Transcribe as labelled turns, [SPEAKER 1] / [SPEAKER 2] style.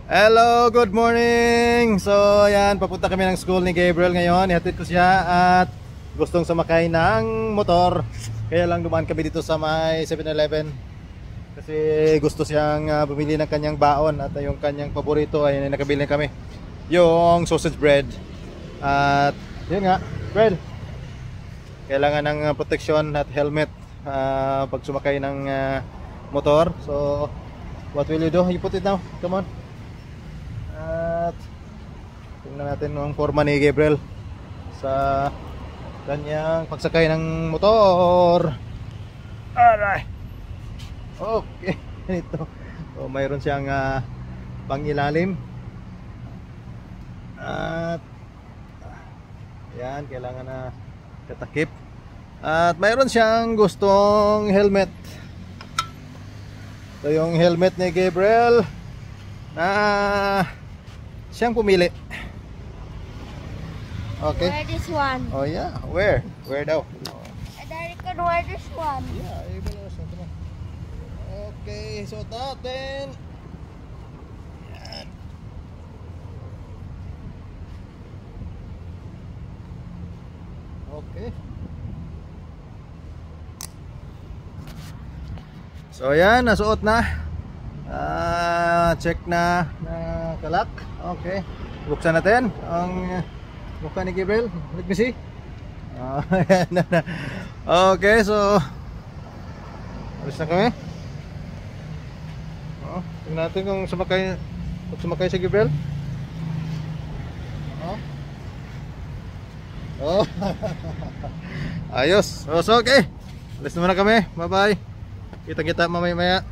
[SPEAKER 1] Hello, good morning. So, ayan, papunta kami ng school ni Gabriel ngayon. Ihatid ko siya at gustong sumakay ng motor. Kaya lang dumaan kami dito sa may 7-Eleven. Kasi gusto siyang bumili ng kanyang baon at yung kanyang paborito ay nakabili kami. Yung sausage bread. At yun nga, bread. Kailangan ng protection at helmet pag sumakay ng motor. So, what will you do? You put it now. Come on. At tingnan natin ang forma ni Gabriel sa kanyang pagsakay ng motor. Alright. Okay. Ito. So, mayroon siyang pangilalim. At yan, kailangan na katakip. At mayroon siyang gustong helmet. Ito yung helmet ni Gabriel na siyang pumili. Okay.
[SPEAKER 2] Wear this one.
[SPEAKER 1] Oh yeah, where? Where daw?
[SPEAKER 2] And then you can wear this one.
[SPEAKER 1] Yeah, you will also. Come on. Okay, so natin. Yan. Okay. So yan, nasuot na. Check na kalak. Okay. Buksan natin ang mukha ni Gabriel. Let me see. Okay, so alis na kami. Tingnan natin kung sumakay si Gabriel. Ayos. So okay. Alis na muna kami. Bye bye. Kita-kita mamaya-maya.